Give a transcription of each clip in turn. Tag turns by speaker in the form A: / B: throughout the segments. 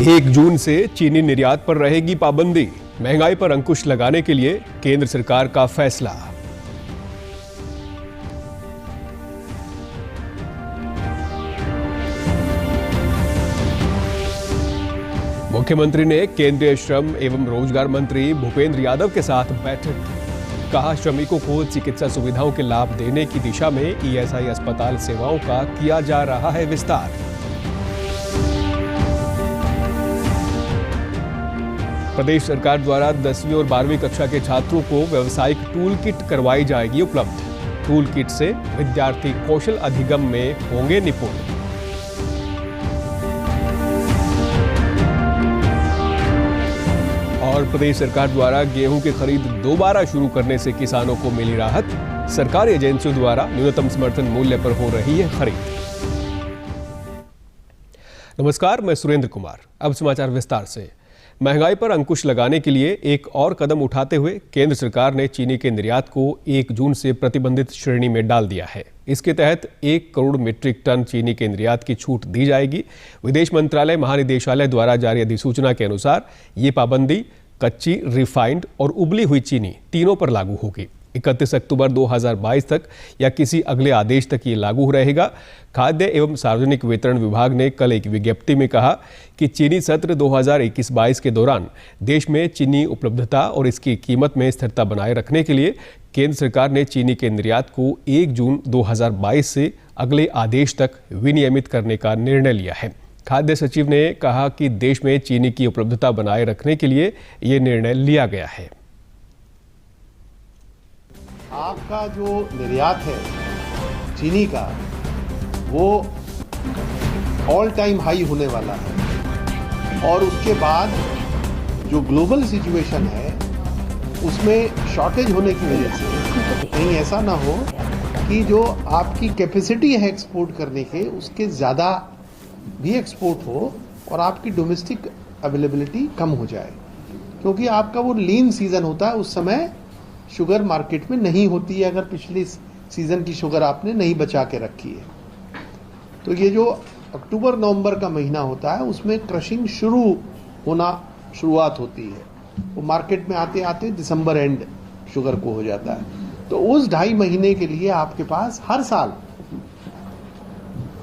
A: 1 जून से चीनी निर्यात पर रहेगी पाबंदी। महंगाई पर अंकुश लगाने के लिए केंद्र सरकार का फैसला। मुख्यमंत्री ने केंद्रीय श्रम एवं रोजगार मंत्री भूपेंद्र यादव के साथ बैठक की। कहा, श्रमिकों को चिकित्सा सुविधाओं के लाभ देने की दिशा में ईएसआई अस्पताल सेवाओं का किया जा रहा है विस्तार। प्रदेश सरकार द्वारा 10वीं और 12वीं कक्षा के छात्रों को व्यावसायिक टूल किट करवाई जाएगी उपलब्ध। टूल किट से विद्यार्थी कौशल अधिगम में होंगे निपुण। और प्रदेश सरकार द्वारा गेहूं की खरीद दोबारा शुरू करने से किसानों को मिली राहत। सरकारी एजेंसियों द्वारा न्यूनतम समर्थन मूल्य पर हो रही है खरीद। नमस्कार, मैं सुरेंद्र कुमार। अब समाचार विस्तार से। महंगाई पर अंकुश लगाने के लिए एक और कदम उठाते हुए केंद्र सरकार ने चीनी के निर्यात को 1 जून से प्रतिबंधित श्रेणी में डाल दिया है। इसके तहत 1 करोड़ मीट्रिक टन चीनी के निर्यात की छूट दी जाएगी। विदेश मंत्रालय महानिदेशालय द्वारा जारी अधिसूचना के अनुसार ये पाबंदी कच्ची, रिफाइंड और उबली हुई चीनी तीनों पर लागू होगी। 31 अक्टूबर 2022 तक या किसी अगले आदेश तक ये लागू रहेगा। खाद्य एवं सार्वजनिक वितरण विभाग ने कल एक विज्ञप्ति में कहा कि चीनी सत्र 2021-22 के दौरान देश में चीनी उपलब्धता और इसकी कीमत में स्थिरता बनाए रखने के लिए केंद्र सरकार ने चीनी के निर्यात को 1 जून 2022 से अगले आदेश तक विनियमित करने का निर्णय लिया है। खाद्य सचिव ने कहा कि देश में चीनी की उपलब्धता बनाए रखने के लिए ये निर्णय लिया गया है।
B: आपका जो निर्यात है चीनी का, वो ऑल टाइम हाई होने वाला है और उसके बाद जो ग्लोबल सिचुएशन है उसमें शॉर्टेज होने की वजह से कहीं ऐसा ना हो कि जो आपकी कैपेसिटी है एक्सपोर्ट करने के उसके ज़्यादा भी एक्सपोर्ट हो और आपकी डोमेस्टिक अवेलेबिलिटी कम हो जाए, क्योंकि आपका वो लीन सीजन होता है। उस समय शुगर मार्केट में नहीं होती है अगर पिछले सीजन की शुगर आपने नहीं बचा के रखी है। तो ये जो अक्टूबर नवंबर का महीना होता है उसमें क्रशिंग शुरुआत होती है। वो मार्केट में आते आते दिसंबर एंड शुगर को हो जाता है। तो उस 2.5 महीने के लिए आपके पास हर साल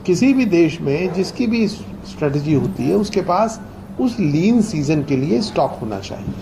B: किसी भी देश में जिसकी भी स्ट्रेटजी होती है उसके पास उस लीन सीजन के लिए स्टॉक होना चाहिए।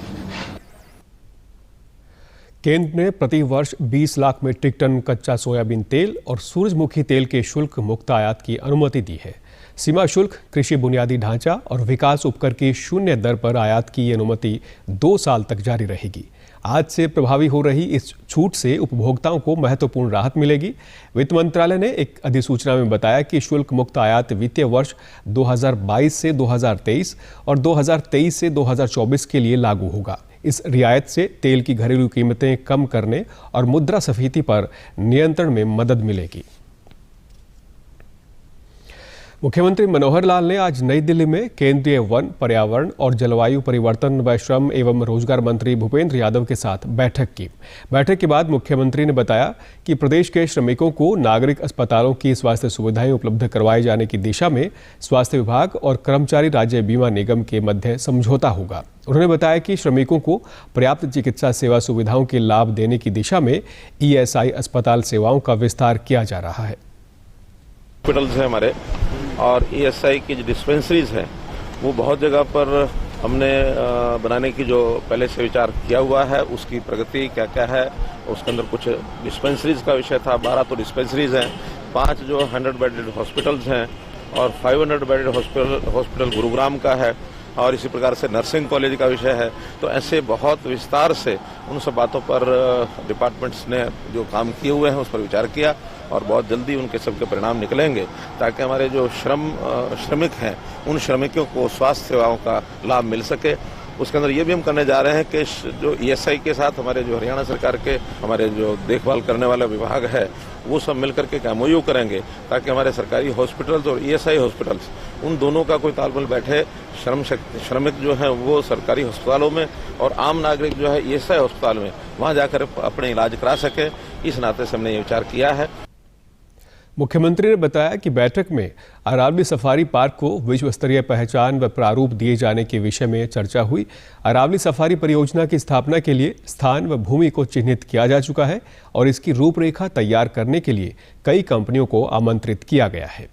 A: केंद्र ने प्रति वर्ष 20 लाख मीट्रिक टन कच्चा सोयाबीन तेल और सूरजमुखी तेल के शुल्क मुक्त आयात की अनुमति दी है। सीमा शुल्क, कृषि बुनियादी ढांचा और विकास उपकर की 0 दर पर आयात की ये अनुमति 2 साल तक जारी रहेगी। आज से प्रभावी हो रही इस छूट से उपभोक्ताओं को महत्वपूर्ण राहत मिलेगी। वित्त मंत्रालय ने एक अधिसूचना में बताया कि शुल्क मुक्त आयात वित्तीय वर्ष 2022 से 2023 और 2023 से 2024 के लिए लागू होगा। इस रियायत से तेल की घरेलू कीमतें कम करने और मुद्रास्फीति पर नियंत्रण में मदद मिलेगी। मुख्यमंत्री मनोहर लाल ने आज नई दिल्ली में केंद्रीय वन, पर्यावरण और जलवायु परिवर्तन व श्रम एवं रोजगार मंत्री भूपेंद्र यादव के साथ बैठक की। बैठक के बाद मुख्यमंत्री ने बताया कि प्रदेश के श्रमिकों को नागरिक अस्पतालों की स्वास्थ्य सुविधाएं उपलब्ध करवाए जाने की दिशा में स्वास्थ्य विभाग और कर्मचारी राज्य बीमा निगम के मध्य समझौता होगा। उन्होंने बताया कि श्रमिकों को पर्याप्त चिकित्सा सेवा सुविधाओं के लाभ देने की दिशा में ईएसआई अस्पताल सेवाओं का विस्तार किया जा रहा है।
C: हॉस्पिटल्स हैं हमारे और ईएसआई की जो डिस्पेंसरीज हैं वो बहुत जगह पर हमने बनाने की जो पहले से विचार किया हुआ है, उसकी प्रगति क्या क्या है। उसके अंदर कुछ डिस्पेंसरीज का विषय था। 12 तो डिस्पेंसरीज हैं, 5 जो 100 बेडेड हॉस्पिटल्स हैं और 500 बेडेड हॉस्पिटल गुरुग्राम का है और इसी प्रकार से नर्सिंग कॉलेज का विषय है। तो ऐसे बहुत विस्तार से उन सब बातों पर डिपार्टमेंट्स ने जो काम किए हुए हैं उस पर विचार किया और बहुत जल्दी उनके सबके परिणाम निकलेंगे ताकि हमारे जो श्रमिक हैं उन श्रमिकों को स्वास्थ्य सेवाओं का लाभ मिल सके। उसके अंदर ये भी हम करने जा रहे हैं कि जो ईएसआई के साथ हमारे जो हरियाणा सरकार के हमारे जो देखभाल करने वाला विभाग है वो सब मिलकर के एमओयू करेंगे ताकि हमारे सरकारी हॉस्पिटल्स और ईएसआई हॉस्पिटल्स उन दोनों का कोई तालमेल बैठे। श्रमिक जो है वो सरकारी अस्पतालों में और आम नागरिक जो है ईएसआई अस्पताल में वहां जाकर अपने इलाज करा सके। इस नाते से हमने ये विचार किया है।
A: मुख्यमंत्री ने बताया कि बैठक में अरावली सफारी पार्क को विश्व स्तरीय पहचान व प्रारूप दिए जाने के विषय में चर्चा हुई। अरावली सफारी परियोजना की स्थापना के लिए स्थान व भूमि को चिन्हित किया जा चुका है और इसकी रूपरेखा तैयार करने के लिए कई कंपनियों को आमंत्रित किया गया है।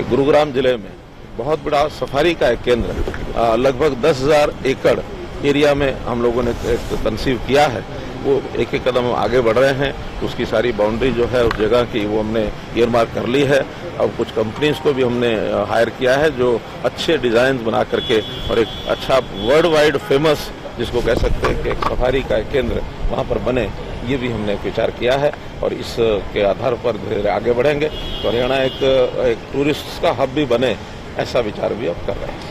C: गुरुग्राम जिले में बहुत बड़ा सफारी का एक केंद्र, लगभग 10,000 एकड़ एरिया में हम लोगों ने कंसीव किया है। वो एक एक कदम आगे बढ़ रहे हैं। उसकी सारी बाउंड्री जो है उस जगह की वो हमने ईयरमार्क कर ली है। अब कुछ कंपनीज को भी हमने हायर किया है जो अच्छे डिजाइन बना करके और एक अच्छा वर्ल्ड वाइड फेमस, जिसको कह सकते हैं कि एक सफारी का एक केंद्र वहाँ पर बने, ये भी हमने विचार किया है और इसके आधार पर धीरे आगे बढ़ेंगे तो हरियाणा एक टूरिस्ट का हब भी बने, ऐसा विचार भी अब कर रहे हैं।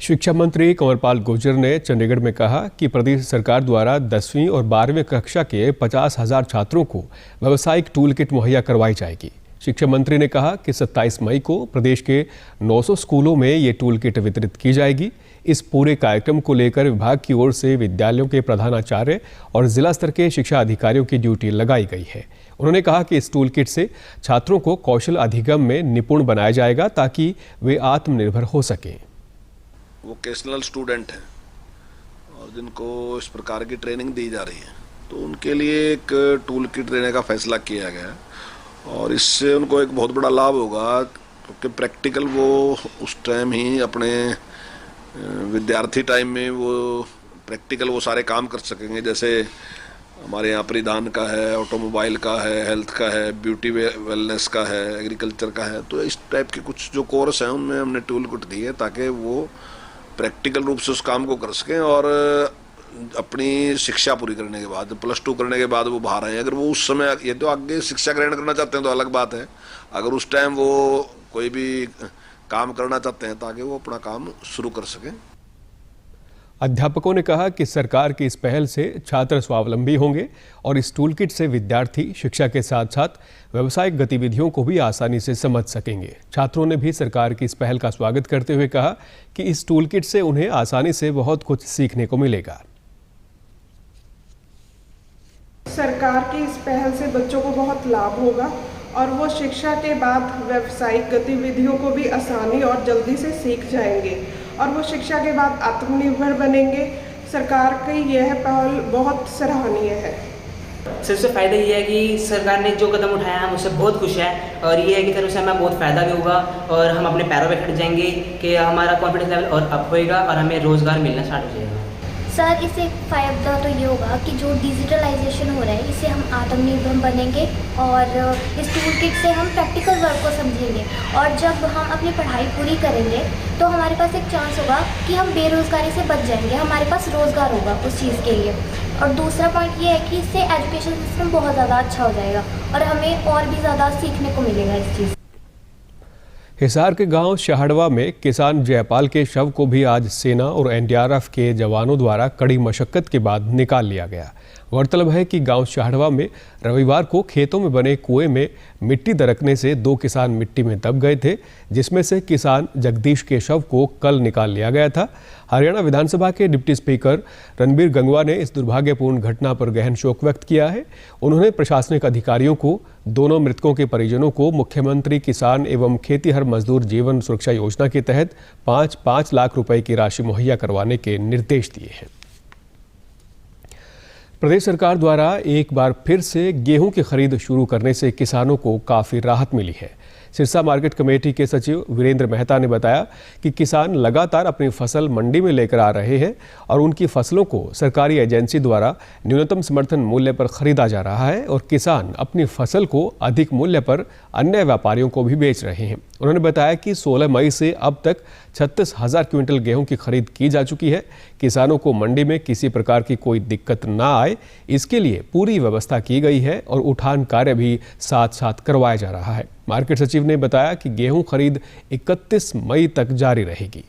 A: शिक्षा मंत्री कंवरपाल गुर्जर ने चंडीगढ़ में कहा कि प्रदेश सरकार द्वारा 10वीं और 12वीं कक्षा के 50,000 छात्रों को व्यावसायिक टूल किट मुहैया करवाई जाएगी। शिक्षा मंत्री ने कहा कि 27 मई को प्रदेश के 900 स्कूलों में ये टूल किट वितरित की जाएगी। इस पूरे कार्यक्रम को लेकर विभाग की ओर से विद्यालयों के प्रधानाचार्य और जिला स्तर के शिक्षा अधिकारियों की ड्यूटी लगाई गई है। उन्होंने कहा कि इस टूल किट से छात्रों को कौशल अधिगम में निपुण बनाया जाएगा ताकि वे आत्मनिर्भर हो सकें।
D: वोकेशनल स्टूडेंट हैं और जिनको इस प्रकार की ट्रेनिंग दी जा रही है, तो उनके लिए एक टूल किट देने का फैसला किया गया है और इससे उनको एक बहुत बड़ा लाभ होगा क्योंकि प्रैक्टिकल वो उस टाइम ही अपने विद्यार्थी टाइम में वो प्रैक्टिकल वो सारे काम कर सकेंगे। जैसे हमारे यहाँ परिधान का है, ऑटोमोबाइल का है, हेल्थ का है, ब्यूटी वेलनेस का है, एग्रीकल्चर का है, तो इस टाइप के कुछ जो कोर्स हैं उनमें हमने टूल किट दी है ताकि वो प्रैक्टिकल रूप से उस काम को कर सकें और अपनी शिक्षा पूरी करने के बाद, +2 करने के बाद वो बाहर आए। अगर वो उस समय, ये तो आगे शिक्षा ग्रहण करना चाहते हैं तो अलग बात है, अगर उस टाइम वो कोई भी काम करना चाहते हैं ताकि वो अपना काम शुरू कर सकें।
A: अध्यापकों ने कहा कि सरकार की इस पहल से छात्र स्वावलंबी होंगे और इस टूल किट से विद्यार्थी शिक्षा के साथ साथ व्यावसायिक गतिविधियों को भी आसानी से समझ सकेंगे। छात्रों ने भी सरकार की इस पहल का स्वागत करते हुए कहा कि इस टूल किट से उन्हें आसानी से बहुत कुछ सीखने को मिलेगा।
E: सरकार की इस पहल से बच्चों को बहुत लाभ होगा और वो शिक्षा के बाद व्यावसायिक गतिविधियों को भी आसानी और जल्दी से सीख जाएंगे और वो शिक्षा के बाद आत्मनिर्भर बनेंगे। सरकार की यह पहल बहुत सराहनीय है।
F: सबसे फ़ायदा ये है कि सरकार ने जो कदम उठाया हम उससे बहुत खुश हैं और ये है कि सर उससे हमें बहुत फ़ायदा भी होगा और हम अपने पैरों पे खड़े जाएंगे कि हमारा कॉन्फिडेंस लेवल और अप होएगा और हमें रोज़गार मिलना स्टार्ट हो जाएगा।
G: सर इससे फ़ायदा तो ये होगा कि जो डिजिटलाइजेशन हो रहा है इससे हम आत्मनिर्भर बनेंगे और इस टूल किट से हम प्रैक्टिकल वर्क को समझेंगे और जब हम अपनी पढ़ाई पूरी करेंगे तो हमारे पास एक चांस होगा कि हम बेरोज़गारी से बच जाएंगे, हमारे पास रोज़गार होगा उस चीज़ के लिए। और दूसरा पॉइंट ये है कि इससे एजुकेशन सिस्टम बहुत ज़्यादा अच्छा हो जाएगा और हमें और भी ज़्यादा सीखने को मिलेगा इस चीज़।
A: हिसार के गांव शहाड़वा में किसान जयपाल के शव को भी आज सेना और एनडीआरएफ के जवानों द्वारा कड़ी मशक्कत के बाद निकाल लिया गया। गौरतलब है कि गांव शहाड़वा में रविवार को खेतों में बने कुएं में मिट्टी दरकने से 2 किसान मिट्टी में दब गए थे, जिसमें से किसान जगदीश के शव को कल निकाल लिया गया था। हरियाणा विधानसभा के डिप्टी स्पीकर रणबीर गंगवा ने इस दुर्भाग्यपूर्ण घटना पर गहन शोक व्यक्त किया है। उन्होंने प्रशासनिक अधिकारियों को दोनों मृतकों के परिजनों को मुख्यमंत्री किसान एवं खेतीहर मजदूर जीवन सुरक्षा योजना के तहत 5-5 लाख रुपए की राशि मुहैया करवाने के निर्देश दिए हैं। प्रदेश सरकार द्वारा एक बार फिर से गेहूं की खरीद शुरू करने से किसानों को काफ़ी राहत मिली है। सिरसा मार्केट कमेटी के सचिव वीरेंद्र मेहता ने बताया कि किसान लगातार अपनी फसल मंडी में लेकर आ रहे हैं और उनकी फसलों को सरकारी एजेंसी द्वारा न्यूनतम समर्थन मूल्य पर खरीदा जा रहा है और किसान अपनी फसल को अधिक मूल्य पर अन्य व्यापारियों को भी बेच रहे हैं। उन्होंने बताया कि 16 मई से अब तक 36,000 क्विंटल गेहूं की खरीद की जा चुकी है। किसानों को मंडी में किसी प्रकार की कोई दिक्कत ना आए, इसके लिए पूरी व्यवस्था की गई है और उठान कार्य भी साथ साथ करवाया जा रहा है। मार्केट सचिव ने बताया कि गेहूं खरीद 31 मई तक जारी रहेगी।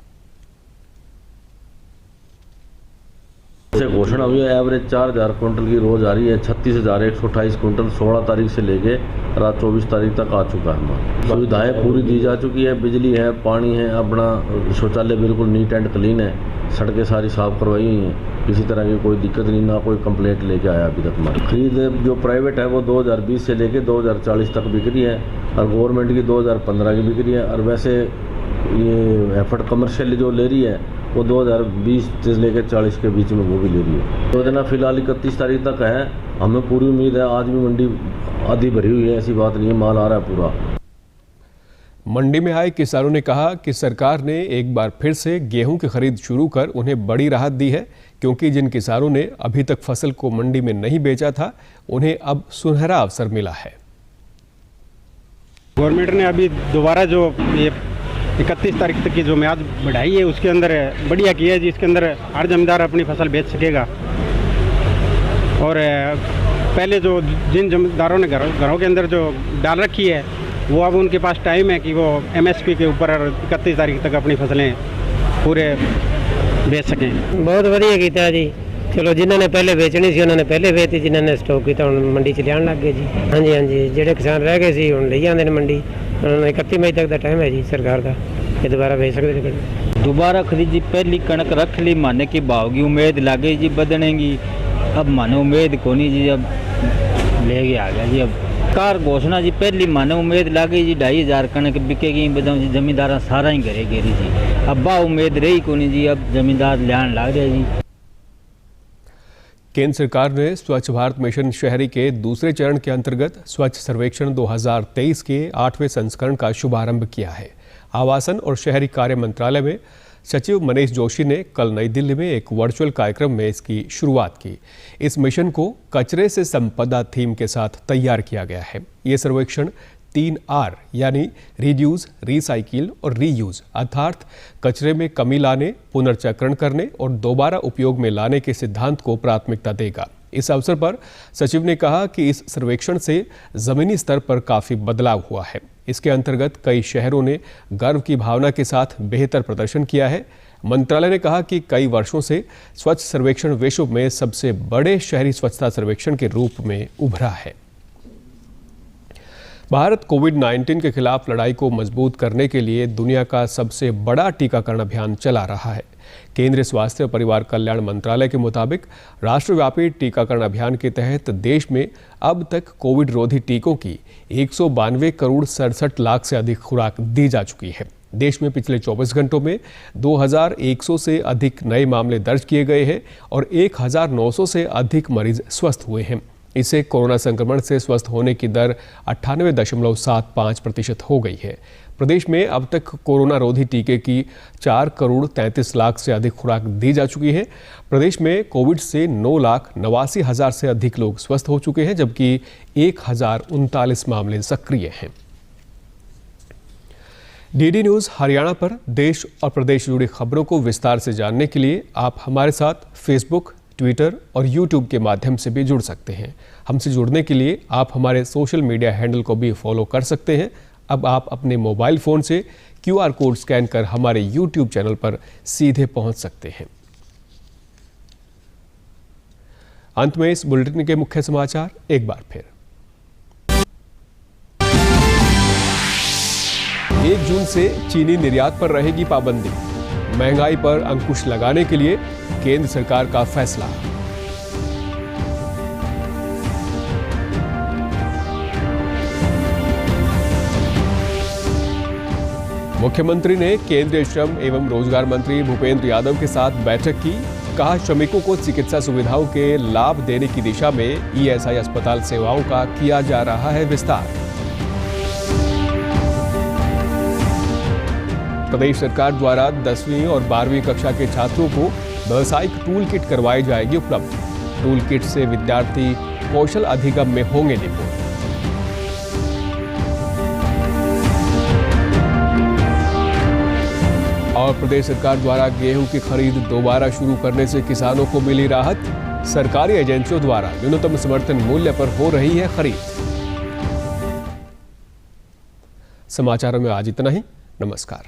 H: से घोषणा हुई है एवरेज 4000 क्विंटल की रोज आ रही है। 36,128 क्विंटल 16 तारीख से लेके रात 24 तारीख तक आ चुका है। हमारा सुविधाएं पूरी दी जा चुकी है, बिजली है, पानी है, अपना शौचालय बिल्कुल नीट एंड क्लीन है, सड़कें सारी साफ करवाई हुई हैं, किसी तरह की कोई दिक्कत नहीं, ना कोई कंप्लेंट लेके आया अभी तक। हमारी खरीद जो प्राइवेट है वो 2020 से लेके 2040 तक बिक रही है और गवर्नमेंट की 2015 की बिक रही है। और वैसे ये एफर्ट कमर्शियल जो ले रही है वो 2020 से लेकर 40 के बीच में वो भी ले रही है। योजना फिलहाल 31 तारीख तक है। हमें पूरी उम्मीद है, आज भी मंडी आधी भरी हुई है, ऐसी बात नहीं है, माल आ रहा है पूरा।
A: मंडी में आए किसानों ने कहा कि सरकार ने एक बार फिर से गेहूं की खरीद शुरू कर उन्हें बड़ी राहत दी है, क्योंकि जिन किसानों ने अभी तक फसल को मंडी में नहीं बेचा था उन्हें अब सुनहरा अवसर मिला है।
I: गवर्नमेंट ने अभी दोबारा जो ये 31 तारीख तक की जो म्याद बढ़ाई है उसके अंदर बढ़िया किया है जी। इसके अंदर हर जमींदार अपनी फसल बेच सकेगा और पहले जो जिन जमींदारों ने घरों के अंदर जो डाल रखी है वो अब उनके पास टाइम है कि वो MSP के ऊपर 31 तारीख तक अपनी फसलें पूरे बेच सकें।
J: बहुत बढ़िया किया जी। चलो जिन्होंने पहले बेचनी सी उन्होंने पहले बेची, जिन्होंने स्टॉक किया हुण मंडी च लियाण लग गए जी। हाँ जी, हाँ जी, ਜਿਹੜੇ किसान रह गए सी हुण ले आंदे ने मंडी। 31 मई तक का टाइम है जी सरकार का, ये दोबारा बेच सकते हैं।
K: दोबारा खरीद जी, पहली कणक रख ली, माने की भाव की उम्मीद लगे जी बढ़ने की, अब माने उम्मीद को नहीं जी, अब ले गया आ गया जी। अब कार घोषणा जी पहली माने उम्मीद लगी जी 2500 कणक बिकेगी, बताऊँ जी जमींदार सारा ही घरे घेरी जी। अब बा उम्मीद रही को नहीं जी, अब जमींदार लियान लग रहे जी।
A: केंद्र सरकार ने स्वच्छ भारत मिशन शहरी के दूसरे चरण के अंतर्गत स्वच्छ सर्वेक्षण 2023 के 8वें संस्करण का शुभारंभ किया है। आवासन और शहरी कार्य मंत्रालय में सचिव मनीष जोशी ने कल नई दिल्ली में एक वर्चुअल कार्यक्रम में इसकी शुरुआत की। इस मिशन को कचरे से संपदा थीम के साथ तैयार किया गया है। ये सर्वेक्षण 3R यानी रिड्यूस, रिसाइकिल और रीयूज अर्थात कचरे में कमी लाने, पुनर्चक्रण करने और दोबारा उपयोग में लाने के सिद्धांत को प्राथमिकता देगा। इस अवसर पर सचिव ने कहा कि इस सर्वेक्षण से जमीनी स्तर पर काफ़ी बदलाव हुआ है। इसके अंतर्गत कई शहरों ने गर्व की भावना के साथ बेहतर प्रदर्शन किया है। मंत्रालय ने कहा कि कई वर्षों से स्वच्छ सर्वेक्षण विश्व में सबसे बड़े शहरी स्वच्छता सर्वेक्षण के रूप में उभरा है। भारत कोविड-19 के खिलाफ लड़ाई को मजबूत करने के लिए दुनिया का सबसे बड़ा टीकाकरण अभियान चला रहा है। केंद्रीय स्वास्थ्य और परिवार कल्याण मंत्रालय के मुताबिक राष्ट्रव्यापी टीकाकरण अभियान के तहत देश में अब तक कोविड रोधी टीकों की 192 करोड़ 67 लाख से अधिक खुराक दी जा चुकी है। देश में पिछले 24 घंटों में 2100 से अधिक नए मामले दर्ज किए गए हैं और 1900 से अधिक मरीज स्वस्थ हुए हैं। इससे कोरोना संक्रमण से स्वस्थ होने की दर 98.75% हो गई है। प्रदेश में अब तक कोरोना रोधी टीके की 4 करोड़ 33 लाख से अधिक खुराक दी जा चुकी है। प्रदेश में कोविड से 9,89,000 से अधिक लोग स्वस्थ हो चुके हैं, जबकि 1039 मामले सक्रिय हैं। डीडी न्यूज़ हरियाणा पर देश और प्रदेश से जुड़ी खबरों को विस्तार से जानने के लिए आप हमारे साथ फेसबुक, ट्विटर और यूट्यूब के माध्यम से भी जुड़ सकते हैं। हमसे जुड़ने के लिए आप हमारे सोशल मीडिया हैंडल को भी फॉलो कर सकते हैं। अब आप अपने मोबाइल फ़ोन से QR कोड स्कैन कर हमारे यूट्यूब चैनल पर सीधे पहुंच सकते हैं। अंत में इस बुलेटिन के मुख्य समाचार एक बार फिर। 1 जून से चीनी निर्यात पर रहेगी पाबंदी। महंगाई पर अंकुश लगाने के लिए केंद्र सरकार का फैसला। मुख्यमंत्री ने केंद्रीय श्रम एवं रोजगार मंत्री भूपेंद्र यादव के साथ बैठक की। कहा, श्रमिकों को चिकित्सा सुविधाओं के लाभ देने की दिशा में ESI अस्पताल सेवाओं का किया जा रहा है विस्तार। प्रदेश सरकार द्वारा 10वीं और 12वीं कक्षा के छात्रों को व्यावसायिक टूल किट करवाई जाएगी उपलब्ध। टूल किट से विद्यार्थी कौशल अधिगम में होंगे निपुण। और प्रदेश सरकार द्वारा गेहूं की खरीद दोबारा शुरू करने से किसानों को मिली राहत। सरकारी एजेंसियों द्वारा न्यूनतम समर्थन मूल्य पर हो रही है खरीद। समाचारों में आज इतना ही। नमस्कार।